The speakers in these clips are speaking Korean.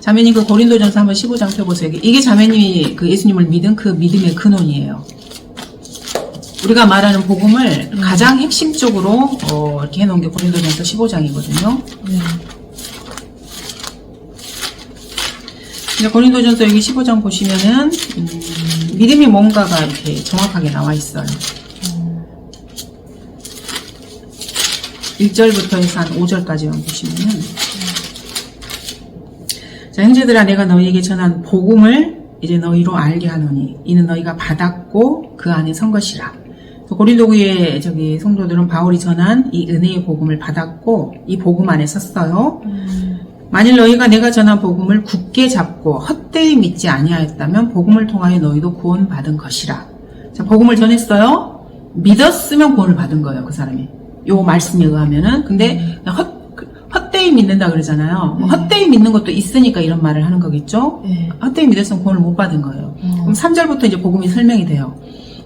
자매님 그 고린도전서 한번 15장 펴보세요. 이게 자매님이 그 예수님을 믿은 그 믿음의 근원이에요. 우리가 말하는 복음을 가장 핵심적으로 이렇게 해놓은 게 고린도전서 15장이거든요. 이제 고린도전서 여기 15장 보시면은 믿음이 뭔가가 이렇게 정확하게 나와 있어요. 1절부터 해서 한 5절까지만 보시면은, 자, 형제들아 내가 너희에게 전한 복음을 이제 너희로 알게 하노니 이는 너희가 받았고 그 안에 선 것이라. 고린도교의 저기 성도들은 바울이 전한 이 은혜의 복음을 받았고 이 복음 안에 섰어요. 만일 너희가 내가 전한 복음을 굳게 잡고 헛되이 믿지 아니하였다면 복음을 통하여 너희도 구원받은 것이라. 자, 복음을 전했어요. 믿었으면 구원을 받은 거예요, 그 사람이. 요 말씀에 의하면은. 근데 헛되이 믿는다 그러잖아요. 헛되이 믿는 것도 있으니까 이런 말을 하는 거겠죠. 헛되이 믿었으면 구원을 못 받은 거예요. 그럼 3절부터 이제 복음이 설명이 돼요.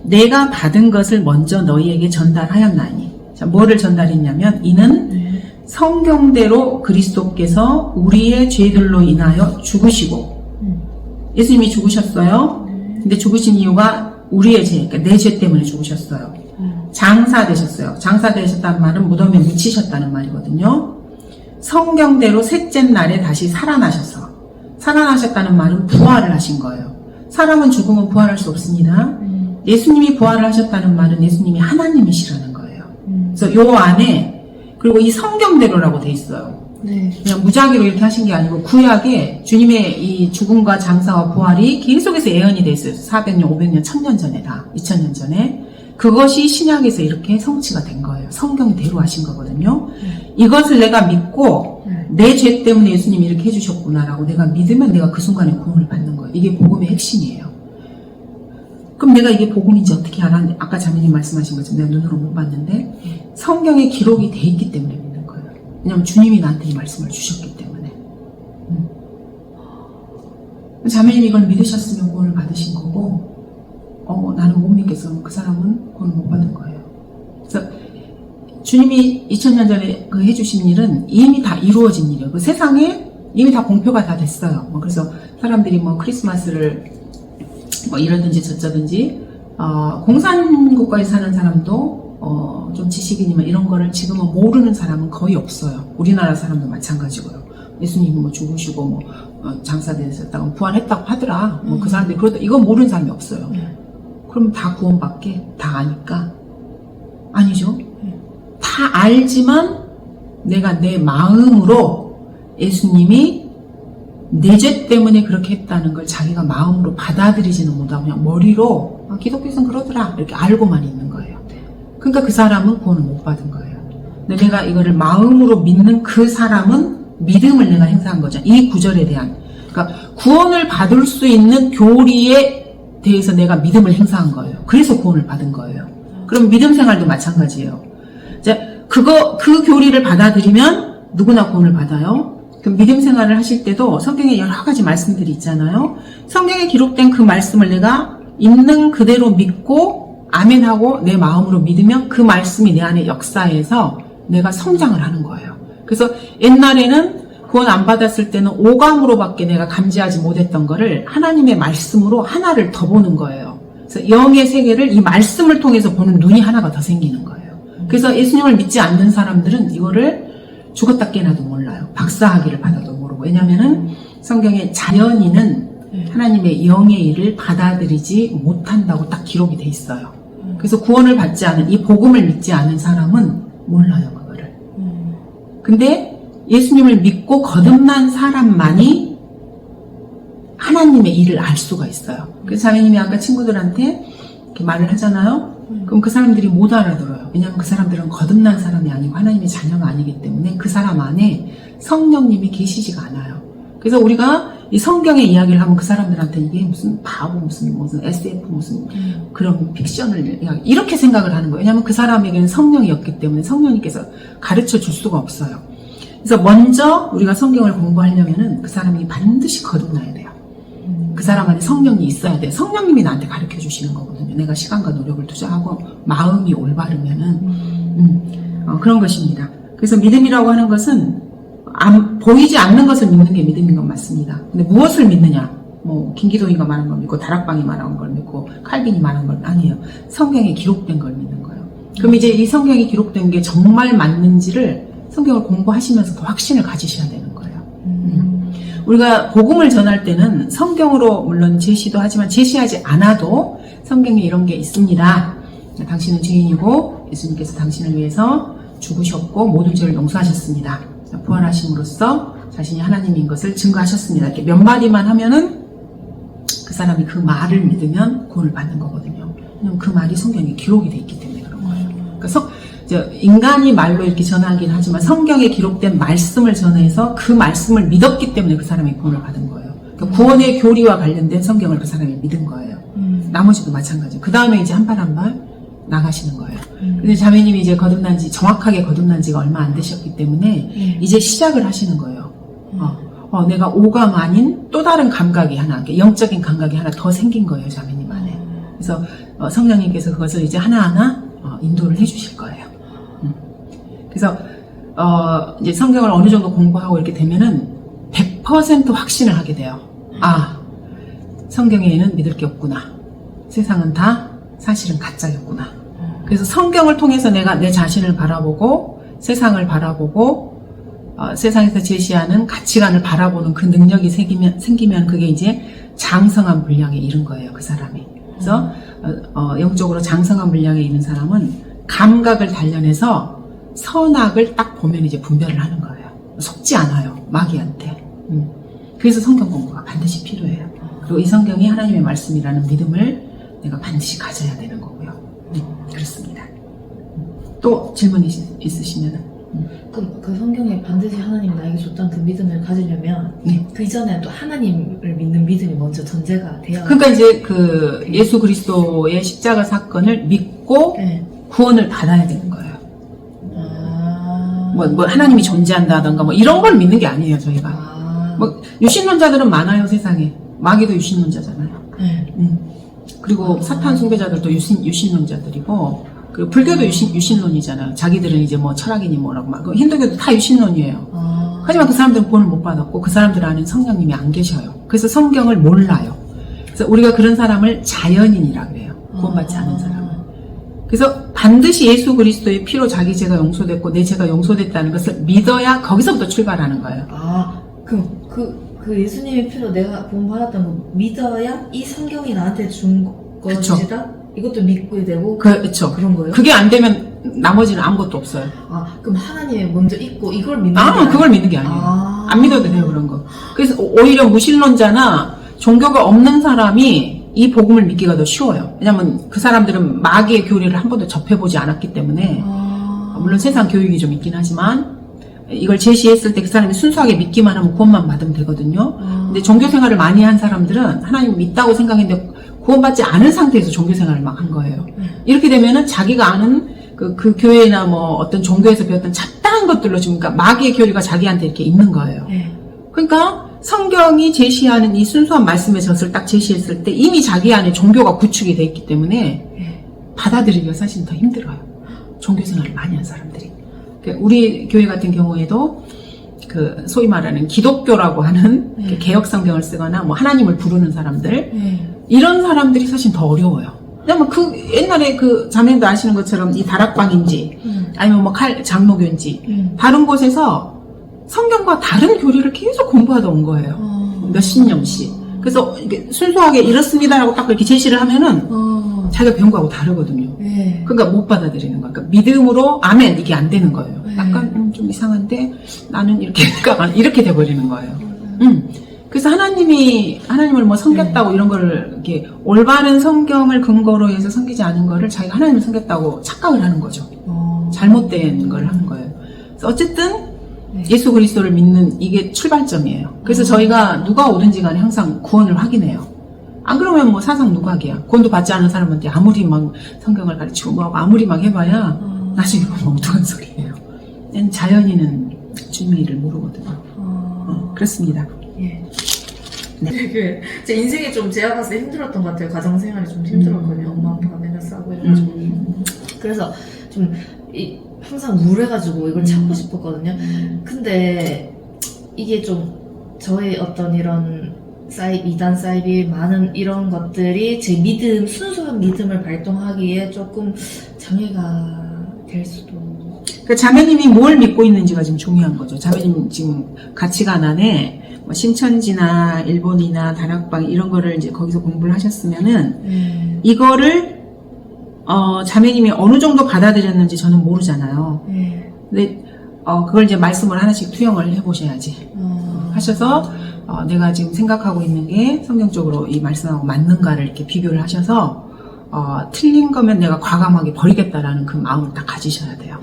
내가 받은 것을 먼저 너희에게 전달하였나니. 자, 뭐를 전달했냐면 이는 성경대로 그리스도께서 우리의 죄들로 인하여 죽으시고, 예수님이 죽으셨어요. 근데 죽으신 이유가 우리의 죄, 그러니까 내 죄 때문에 죽으셨어요. 장사되셨어요. 장사되셨다는 말은 무덤에 묻히셨다는 말이거든요. 성경대로 셋째 날에 다시 살아나셔서, 살아나셨다는 말은 부활을 하신 거예요. 사람은 죽으면 부활할 수 없습니다. 예수님이 부활을 하셨다는 말은 예수님이 하나님이시라는 거예요. 그래서 요 안에, 그리고 이 성경대로라고 돼 있어요. 그냥 무작위로 이렇게 하신 게 아니고 구약에 주님의 이 죽음과 장사와 부활이 계속해서 예언이 돼 있어요. 400년, 500년, 1000년 전에 다, 2000년 전에. 그것이 신약에서 이렇게 성취가 된 거예요. 성경대로 하신 거거든요. 이것을 내가 믿고 내 죄 때문에 예수님이 이렇게 해주셨구나라고 내가 믿으면 내가 그 순간에 구원을 받는 거예요. 이게 복음의 핵심이에요. 그럼 내가 이게 복음인지 어떻게 알았는데, 아까 자매님 말씀하신 것처럼 내가 눈으로 못 봤는데 성경에 기록이 돼 있기 때문에 믿는 거예요. 왜냐하면 주님이 나한테 이 말씀을 주셨기 때문에. 자매님이 이걸 믿으셨으면 구원을 받으신 거고, 나는 못 믿겠어. 그 사람은 구원을 못 받은 거예요. 그래서 주님이 2000년 전에 그 해주신 일은 이미 다 이루어진 일이에요. 그 세상에 이미 다 공표가 다 됐어요. 그래서 사람들이 크리스마스를 이러든지 저쩌든지, 공산국가에 사는 사람도, 좀 지식인이면 이런 거를 지금은 모르는 사람은 거의 없어요. 우리나라 사람도 마찬가지고요. 예수님이 죽으시고, 장사되셨다고 부활했다고 하더라. 그 사람들이 그러다, 이건 모르는 사람이 없어요. 그럼 다 구원받게? 다 아니까? 아니죠. 다 알지만 내가 내 마음으로 예수님이 내 죄 때문에 그렇게 했다는 걸 자기가 마음으로 받아들이지는 못하고 그냥 머리로 기독교에서는 그러더라 이렇게 알고만 있는 거예요. 그러니까 그 사람은 구원을 못 받은 거예요. 근데 내가 이거를 마음으로 믿는 그 사람은 믿음을 내가 행사한 거죠. 이 구절에 대한, 그러니까 구원을 받을 수 있는 교리에 대해서 내가 믿음을 행사한 거예요. 그래서 구원을 받은 거예요. 그럼 믿음 생활도 마찬가지예요. 이제 그 교리를 받아들이면 누구나 구원을 받아요. 그 믿음 생활을 하실 때도 성경에 여러 가지 말씀들이 있잖아요. 성경에 기록된 그 말씀을 내가 있는 그대로 믿고 아멘하고 내 마음으로 믿으면 그 말씀이 내 안에 역사해서 내가 성장을 하는 거예요. 그래서 옛날에는 구원 안 받았을 때는 오감으로밖에 내가 감지하지 못했던 거를 하나님의 말씀으로 하나를 더 보는 거예요. 그래서 영의 세계를 이 말씀을 통해서 보는 눈이 하나가 더 생기는 거예요. 그래서 예수님을 믿지 않는 사람들은 이거를 죽었다 깨나도 몰라요. 박사학위를 받아도 모르고. 왜냐면은 성경에 자연인은 하나님의 영의 일을 받아들이지 못한다고 딱 기록이 돼 있어요. 그래서 구원을 받지 않은, 이 복음을 믿지 않은 사람은 몰라요, 그거를. 근데 예수님을 믿고 거듭난 사람만이 하나님의 일을 알 수가 있어요. 그래서 자매님이 아까 친구들한테 이렇게 말을 하잖아요. 그럼 그 사람들이 못 알아들어요. 왜냐하면 그 사람들은 거듭난 사람이 아니고 하나님의 자녀가 아니기 때문에 그 사람 안에 성령님이 계시지가 않아요. 그래서 우리가 이 성경의 이야기를 하면 그 사람들한테 이게 무슨 바보, 무슨 SF, 무슨 그런 픽션을 이렇게 생각을 하는 거예요. 왜냐하면 그 사람에게는 성령이 없기 때문에 성령님께서 가르쳐 줄 수가 없어요. 그래서 먼저 우리가 성경을 공부하려면은 그 사람이 반드시 거듭나야 돼요. 그 사람 안에 성령이 있어야 돼요. 성령님이 나한테 가르쳐 주시는 거거든요. 내가 시간과 노력을 투자하고 마음이 올바르면은 그런 것입니다. 그래서 믿음이라고 하는 것은 보이지 않는 것을 믿는 게 믿음인 건 맞습니다. 근데 무엇을 믿느냐? 뭐 김기동이가 말한 걸 믿고 다락방이 말한 걸 믿고 칼빈이 말한 걸 아니에요. 성경에 기록된 걸 믿는 거예요. 그럼 이제 이 성경에 기록된 게 정말 맞는지를 성경을 공부하시면서 더 확신을 가지셔야 되는 거예요. 우리가 복음을 전할 때는 성경으로 물론 제시도 하지만 제시하지 않아도 성경에 이런 게 있습니다. 당신은 죄인이고 예수님께서 당신을 위해서 죽으셨고 모든 죄를 용서하셨습니다. 부활하심으로써 자신이 하나님인 것을 증거하셨습니다. 이렇게 몇 마디만 하면은 그 사람이 그 말을 믿으면 구원을 받는 거거든요. 왜냐면 그 말이 성경에 기록이 돼 있기 때문에 그런 거예요. 그래서 인간이 말로 이렇게 전하긴 하지만 성경에 기록된 말씀을 전해서 그 말씀을 믿었기 때문에 그 사람이 구원을 받은 거예요. 그러니까 구원의 교리와 관련된 성경을 그 사람이 믿은 거예요. 나머지도 마찬가지예요. 그 다음에 이제 한 발 한 발 나가시는 거예요. 근데 자매님이 이제 정확하게 거듭난 지가 얼마 안 되셨기 때문에 이제 시작을 하시는 거예요. 내가 오감 아닌 또 다른 감각이 하나, 영적인 감각이 하나 더 생긴 거예요, 자매님 안에. 그래서 성령님께서 그것을 이제 하나하나 인도를 해주실 거예요. 그래서 이제 성경을 어느 정도 공부하고 이렇게 되면은 100% 확신을 하게 돼요. 성경에는 믿을 게 없구나. 세상은 다 사실은 가짜였구나. 그래서 성경을 통해서 내가 내 자신을 바라보고 세상을 바라보고 세상에서 제시하는 가치관을 바라보는 그 능력이 생기면 그게 이제 장성한 분량에 이른 거예요, 그 사람이. 그래서 영적으로 장성한 분량에 있는 사람은 감각을 단련해서 선악을 딱 보면 이제 분별을 하는 거예요. 속지 않아요, 마귀한테. 그래서 성경 공부가 반드시 필요해요. 그리고 이 성경이 하나님의 말씀이라는 믿음을 내가 반드시 가져야 되는 거고요. 그렇습니다. 또 질문 있으시면은? 그 성경에 반드시 하나님 나에게 줬던 그 믿음을 가지려면 그 이전에 또 하나님을 믿는 믿음이 먼저 전제가 돼요. 그러니까 이제 그 예수 그리스도의 십자가 사건을 믿고 구원을 받아야 되는 거예요. 뭐 하나님이 존재한다던가 뭐 이런 걸 믿는 게 아니에요, 저희가. 뭐 유신론자들은 많아요, 세상에. 마귀도 유신론자잖아요. 그리고 사탄 숭배자들도 유신론자들이고, 그리고 불교도 유신론이잖아요. 자기들은 이제 뭐 철학이니 뭐라고 막. 힌두교도 다 유신론이에요. 하지만 그 사람들은 구원을 못 받았고 그 사람들 안에는 성령님이 안 계셔요. 그래서 성경을 몰라요. 그래서 우리가 그런 사람을 자연인이라 그래요. 구원받지 않은 사람은. 그래서 반드시 예수 그리스도의 피로 자기 죄가 용서됐고 내 죄가 용서됐다는 것을 믿어야 거기서부터 출발하는 거예요. 그럼 그 예수님의 피로 내가 구원받았다는 거 믿어야 이 성경이 나한테 준 것이다? 이것도 믿고 되고 그렇죠. 그런 거예요? 그게 안 되면 나머지는 아무것도 없어요. 그럼 하나님이 먼저 있고 이걸 믿는 게 아니에요? 그걸 믿는 게 아니에요. 안 믿어도 돼요, 그런 거. 그래서 오히려 무신론자나 종교가 없는 사람이 이 복음을 믿기가 더 쉬워요. 왜냐면 그 사람들은 마귀의 교리를 한 번도 접해보지 않았기 때문에 물론 세상 교육이 좀 있긴 하지만 이걸 제시했을 때 그 사람이 순수하게 믿기만 하면 구원만 받으면 되거든요. 근데 종교 생활을 많이 한 사람들은 하나님 믿다고 생각했는데 구원받지 않은 상태에서 종교 생활을 막 한 거예요. 이렇게 되면은 자기가 아는 그 교회나 뭐 어떤 종교에서 배웠던 잡다한 것들로 지금 그러니까 마귀의 교리가 자기한테 이렇게 있는 거예요. 그러니까 성경이 제시하는 이 순수한 말씀의 젖을 딱 제시했을 때 이미 자기 안에 종교가 구축이 돼 있기 때문에 받아들이기가 사실 더 힘들어요. 종교 생활을 많이 한 사람들이. 우리 교회 같은 경우에도 그 소위 말하는 기독교라고 하는 개혁 성경을 쓰거나 뭐 하나님을 부르는 사람들 이런 사람들이 사실 더 어려워요. 왜냐면 그 옛날에 그 자매님도 아시는 것처럼 이 다락방인지 아니면 뭐 장로교인지 다른 곳에서 성경과 다른 교리를 계속 공부하다 온 거예요. 몇십 년씩. 그래서 이게 순수하게 이렇습니다라고 딱 이렇게 제시를 하면은 자기가 배운 거하고 다르거든요. 그러니까 못 받아들이는 거야. 그러니까 믿음으로 아멘 이게 안 되는 거예요. 약간 좀 이상한데 나는 이렇게 돼버리는 거예요. 그래서 하나님을 뭐 섬겼다고 이런 거를 이렇게 올바른 성경을 근거로 해서 섬기지 않은 거를 자기가 하나님을 섬겼다고 착각을 하는 거죠. 잘못된 걸 하는 거예요. 그래서 어쨌든 예수 그리스도를 믿는 이게 출발점이에요. 그래서 저희가 누가 오든지 간에 항상 구원을 확인해요. 안 그러면 뭐 사상 누각이야. 구원도 받지 않은 사람한테 아무리 막 성경을 가르치고 뭐 아무리 막 해봐야 나중에 보면 엉뚱한 소리예요. 자연인은 주님의 일을 모르거든요. 그렇습니다. 네. 제 인생이 좀 제가 봤을 때 힘들었던 것 같아요. 가정생활이 좀 힘들었거든요. 엄마 아빠가 맨날 싸고 해가지고. 그래서 좀 항상 우울해가지고 이걸 참고 싶었거든요. 근데 이게 좀 저의 어떤 이런 이단 사이비 많은 이런 것들이 제 믿음, 순수한 믿음을 발동하기에 조금 장애가 될 수도. 그 자매님이 뭘 믿고 있는지가 지금 중요한 거죠. 자매님 지금 가치관 안에 뭐 신천지나 일본이나 다락방 이런 거를 이제 거기서 공부를 하셨으면은 이거를 자매님이 어느 정도 받아들였는지 저는 모르잖아요. 근데 그걸 이제 말씀을 하나씩 투영을 해보셔야지. 하셔서 내가 지금 생각하고 있는 게 성경적으로 이 말씀하고 맞는가를 이렇게 비교를 하셔서 틀린 거면 내가 과감하게 버리겠다라는 그 마음을 딱 가지셔야 돼요.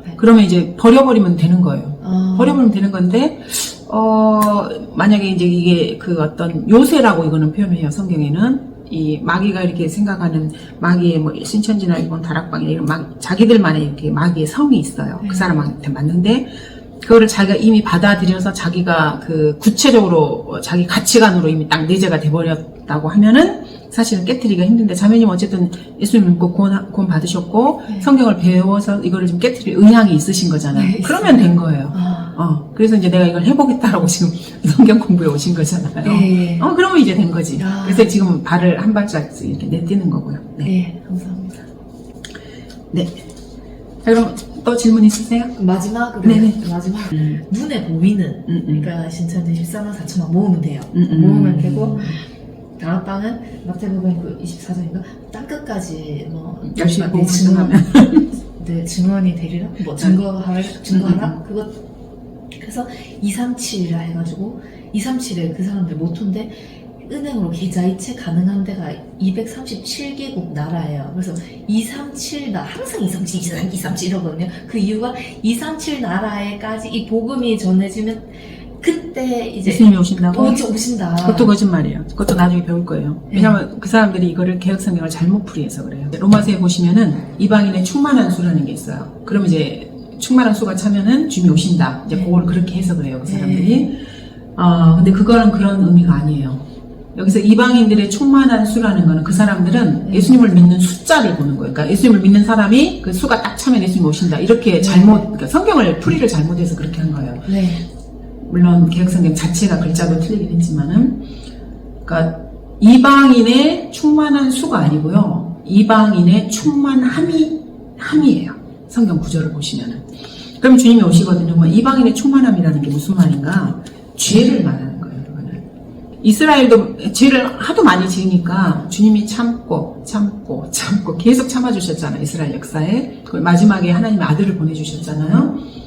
네. 그러면 이제 버려버리면 되는 거예요. 버려버리면 되는 건데 만약에 이제 이게 그 어떤 요새라고 이거는 표현해요. 성경에는 이 마귀가 이렇게 생각하는 마귀의 뭐 신천지나 일본 다락방이나 이런 자기들만의 이렇게 마귀의 성이 있어요. 그 사람한테 맞는데 그거를 자기가 이미 받아들여서 자기가 그 구체적으로 자기 가치관으로 이미 딱 내재가 돼버렸다고 하면은 사실은 깨트리기가 힘든데 자매님 어쨌든 예수님 믿고 구원 받으셨고 성경을 배워서 이거를 좀 깨트릴 의향이 있으신 거잖아요. 네, 그러면 된 거예요. 그래서 이제 내가 이걸 해보겠다라고 지금 성경 공부에 오신 거잖아요. 네. 그러면 이제 된 거지. 그래서 지금 발을 한 발짝씩 이렇게 내딛는 거고요. 네, 감사합니다. 네. 자, 그럼 또 질문 있으세요? 마지막으로 네네. 마지막 눈에 보이는 그러니까 신천지 14만 4천만 모으면 돼요. 모으면 되고 다락방은 마태복음 그 24장인가 땅끝까지 뭐 열심히 내 보고 증언 있으면 내 증언이 되리라 뭐 증거하라 그것 그래서 237이라 해가지고 237에 그 사람들 모토인데 은행으로 계좌이체 가능한 데가 237개국 나라예요. 그래서 237 항상 237 이러거든요. 그 이유가 237 나라에까지 이 복음이 전해지면 그때 이제 예수님이 오신다고? 오신다. 그것도 거짓말이에요. 그것도 나중에 배울 거예요. 왜냐면 그 사람들이 이거를 개혁성경을 잘못 풀이해서 그래요. 로마서에 보시면은 이방인의 충만한 수라는 게 있어요. 그럼 이제 충만한 수가 차면은 주님이 오신다. 이제 그걸 그렇게 해서 그래요. 그 사람들이. 근데 그거는 그런 의미가 아니에요. 여기서 이방인들의 충만한 수라는 거는 그 사람들은 예수님을 믿는 숫자를 보는 거예요. 그러니까 예수님을 믿는 사람이 그 수가 딱 차면 예수님이 오신다. 이렇게 그러니까 성경을 풀이를 잘못해서 그렇게 한 거예요. 네. 물론 개혁성경 자체가 글자도 틀리긴 했지만은, 그러니까 이방인의 충만한 수가 아니고요, 이방인의 충만함이에요. 성경 구절을 보시면은. 그럼 주님이 오시거든요. 뭐 이방인의 충만함이라는 게 무슨 말인가? 죄를 말하는 거예요. 그거는. 이스라엘도 죄를 하도 많이 지으니까 주님이 참고 계속 참아주셨잖아요. 이스라엘 역사에. 그걸 마지막에 하나님의 아들을 보내주셨잖아요.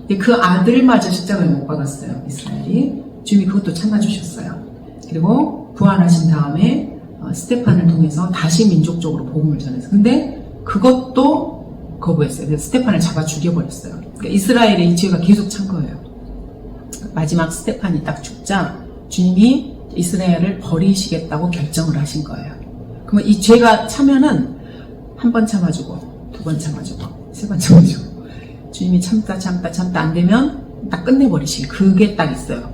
근데 그 아들마저 십자가에 못 박았어요. 이스라엘이. 주님이 그것도 참아주셨어요. 그리고 부활하신 다음에 스테판을 통해서 다시 민족적으로 복음을 전했어요. 근데 그것도 거부했어요. 그래서 스테판을 잡아 죽여버렸어요. 그러니까 이스라엘의 이 죄가 계속 찬 거예요. 마지막 스테판이 딱 죽자 주님이 이스라엘을 버리시겠다고 결정을 하신 거예요. 그러면 이 죄가 차면은 한 번 참아주고, 두 번 참아주고, 세 번 참아주고, 주님이 참다 안 되면 딱 끝내버리시기. 그게 딱 있어요.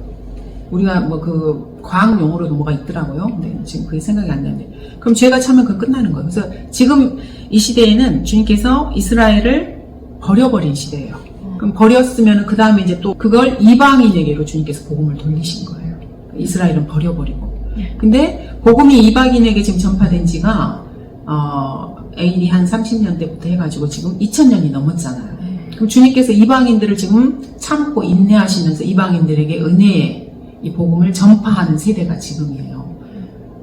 우리가 뭐 그 과학 용어로도 뭐가 있더라고요. 근데 지금 그게 생각이 안 나는데. 그럼 죄가 차면 그건 끝나는 거예요. 그래서 지금 이 시대에는 주님께서 이스라엘을 버려버린 시대예요. 그럼 버렸으면 그 다음에 이제 또 그걸 이방인에게로 주님께서 복음을 돌리신 거예요. 이스라엘은 버려버리고. 근데 복음이 이방인에게 지금 전파된 지가 AD 한 30년 때부터 해가지고 지금 2000년이 넘었잖아요. 그럼 주님께서 이방인들을 지금 참고 인내하시면서 이방인들에게 은혜의 이 복음을 전파하는 세대가 지금이에요.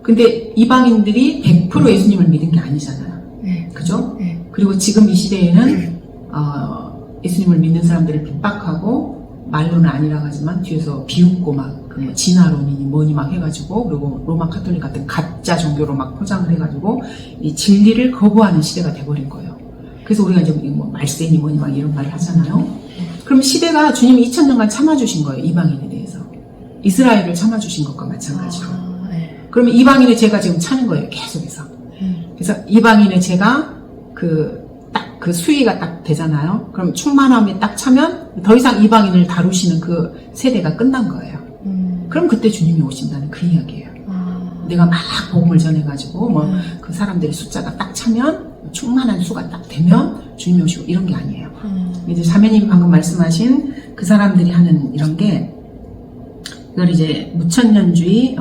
근데 이방인들이 100% 예수님을 믿은 게 아니잖아요. 그죠? 그리고 지금 이 시대에는 예수님을 믿는 사람들을 핍박하고 말로는 아니라 하지만 뒤에서 비웃고 막 그 진화론이니 뭐니 막 해가지고 그리고 로마 카톨릭 같은 가짜 종교로 막 포장을 해가지고 이 진리를 거부하는 시대가 돼버린 거예요. 그래서 우리가 이제 뭐 말세니 뭐니 막 이런 말을 하잖아요. 그럼 시대가 주님이 2000년간 참아주신 거예요. 이방인에 대해서. 이스라엘을 참아주신 것과 마찬가지로. 그러면 이방인의 죄가 지금 차는 거예요. 계속해서. 그래서 이방인의 죄가 그 수위가 딱 되잖아요. 그럼 충만함이 딱 차면 더 이상 이방인을 다루시는 그 세대가 끝난 거예요. 그럼 그때 주님이 오신다는 그 이야기예요. 내가 막 복음을 전해가지고 뭐 그 사람들의 숫자가 딱 차면 충만한 수가 딱 되면 주님이 오시고 이런 게 아니에요. 이제 자매님이 방금 말씀하신 그 사람들이 하는 이런 게 그걸 이제 무천년주의,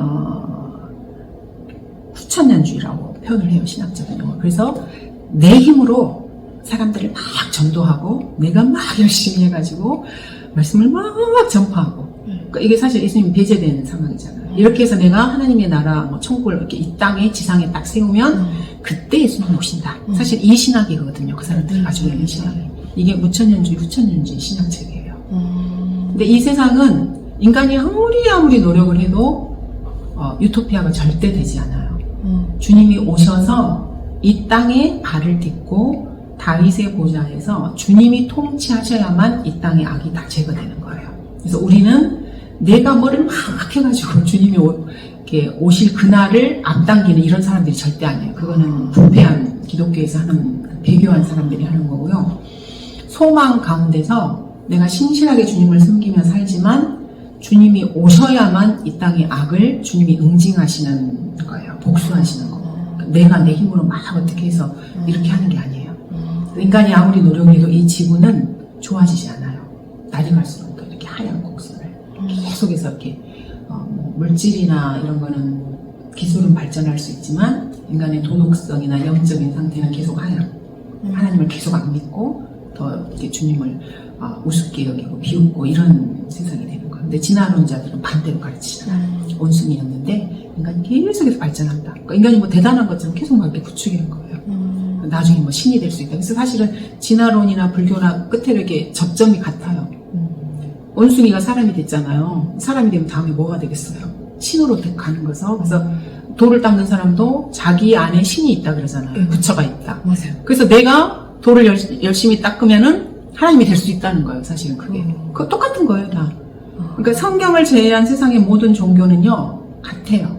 후천년주의라고 표현을 해요, 신학적인 용어. 그래서 내 힘으로 사람들을 막 전도하고 내가 막 열심히 해가지고 말씀을 막 전파하고. 그러니까 이게 사실 예수님이 배제된 상황이잖아요. 이렇게 해서 내가 하나님의 나라, 뭐 천국을 이렇게 이 땅에, 지상에 딱 세우면 그때 예수님 오신다. 사실 이 신학이거든요. 그 사람들이 가지고 있는 신학이. 이게 무천년주의, 후천년주의 신학책이에요. 근데 이 세상은 인간이 아무리 노력을 해도 유토피아가 절대 되지 않아요. 주님이 오셔서 이 땅에 발을 딛고 다윗의 보좌에서 주님이 통치하셔야만 이 땅의 악이 다 제거되는 거예요. 그래서 우리는 내가 뭐를 막 해가지고 주님이 이렇게 오실 그날을 앞당기는 이런 사람들이 절대 아니에요. 그거는 부패한 기독교에서 하는 배교한 사람들이 하는 거고요. 소망 가운데서 내가 신실하게 주님을 섬기며 살지만 주님이 오셔야만 이 땅의 악을 주님이 응징하시는 거예요. 복수하시는 거. 내가 내 힘으로 막 어떻게 해서 이렇게 하는 게 아니에요. 인간이 아무리 노력해도 이 지구는 좋아지지 않아요. 날이 갈수록 이렇게 하얀 곡선을 계속해서 이렇게 뭐 물질이나 이런 거는 기술은 발전할 수 있지만 인간의 도덕성이나 영적인 상태는 계속 하얀. 하나님을 계속 안 믿고 더 이렇게 주님을 우습게 여기고 비웃고 이런 세상이 되는 거예요. 근데 진화론자들은 반대로 가르치잖아요. 온순이었는데 인간이 계속해서 발전한다. 그러니까 인간이 뭐 대단한 것처럼 계속 막 이렇게 부추기는 거예요. 나중에 뭐 신이 될 수 있다. 그래서 사실은 진화론이나 불교나 끝에 이렇게 접점이 같아요. 원숭이가 사람이 됐잖아요. 사람이 되면 다음에 뭐가 되겠어요? 신으로 가는 거죠. 그래서 돌을 닦는 사람도 자기 안에 신이 있다 그러잖아요. 부처가 있다. 맞아요. 그래서 내가 돌을 열심히 닦으면은 하나님이 될 수 있다는 거예요. 사실은 그게. 그거 똑같은 거예요, 다. 그러니까 성경을 제외한 세상의 모든 종교는요, 같아요.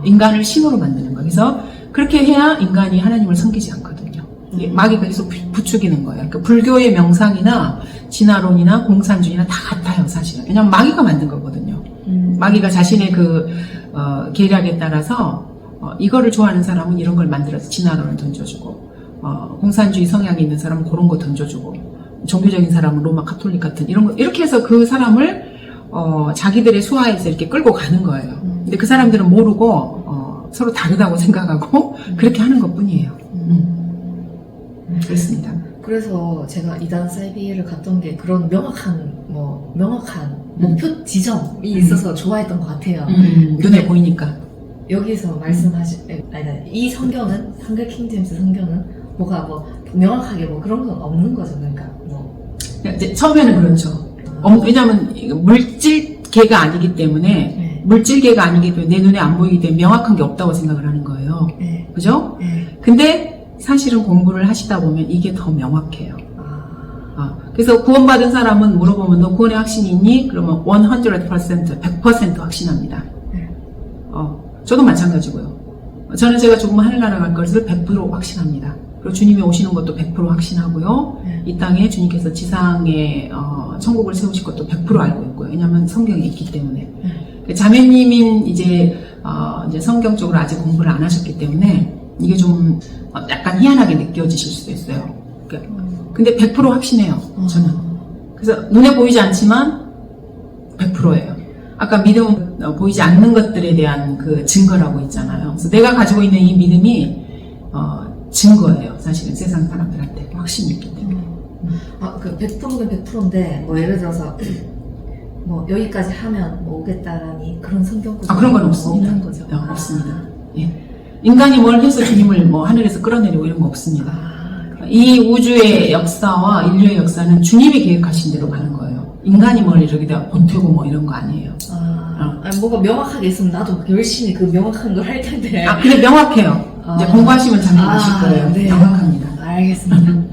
인간을 신으로 만드는 거예요. 그래서 그렇게 해야 인간이 하나님을 섬기지 않거든요. 마귀가 계속 부추기는 거예요. 그러니까 불교의 명상이나 진화론이나 공산주의나 다 같아요, 사실은. 왜냐하면 마귀가 만든 거거든요. 마귀가 자신의 그 계략에 따라서 이거를 좋아하는 사람은 이런 걸 만들어서 진화론을 던져주고 공산주의 성향이 있는 사람은 그런 거 던져주고 종교적인 사람은 로마 카톨릭 같은 이런 거 이렇게 해서 그 사람을 자기들의 수하에서 이렇게 끌고 가는 거예요. 근데 그 사람들은 모르고 서로 다르다고 생각하고 그렇게 하는 것뿐이에요. 그렇습니다. 그래서 제가 이단 사이비를 갔던 게 그런 명확한 목표 지점이 있어서 좋아했던 것 같아요. 눈에 보이니까. 여기서 이 성경은 한글 킹제임스 성경은 뭐가 명확하게 그런 건 없는 거죠. 그러니까 이제 처음에는 그렇죠. 왜냐하면 물질계가 아니기 때문에 물질계가 아니기 때문에 내 눈에 안 보이기 때문에 명확한 게 없다고 생각을 하는 거예요. 그죠? 근데 사실은 공부를 하시다 보면 이게 더 명확해요. 그래서 구원받은 사람은 물어보면 너 구원의 확신이 있니? 그러면 100% 확신합니다. 저도 마찬가지고요. 저는 제가 조금 하늘나라 갈 것을 100% 확신합니다. 그리고 주님이 오시는 것도 100% 확신하고요. 이 땅에 주님께서 지상에 천국을 세우실 것도 100% 알고 있고요. 왜냐하면 성경에 있기 때문에. 자매님인 이제 성경적으로 아직 공부를 안 하셨기 때문에 이게 좀 약간 희한하게 느껴지실 수도 있어요. 근데 100% 확신해요, 저는. 그래서 눈에 보이지 않지만 100%예요. 아까 믿음은 보이지 않는 것들에 대한 그 증거라고 있잖아요. 그래서 내가 가지고 있는 이 믿음이 증거예요. 사실은 세상 사람들한테 확신이 있기 때문에. 그 100%는 100%인데 예를 들어서 여기까지 하면 오겠다라니 그런 성경 구절 그런 건 없습니다. 없는 거죠. 없습니다. 예. 인간이 뭘 해서 주님을 하늘에서 끌어내리고 이런 거 없습니다. 이 우주의 역사와 인류의 역사는 주님이 계획하신 대로 가는 거예요. 인간이 뭘 이렇게 보태고 이런 거 아니에요. 뭐가 명확하게 있으면 나도 열심히 그 명확한 걸 할 텐데. 근데 명확해요. 이제 공부하시면 잘 아실 거예요. 네. 명확합니다. 알겠습니다.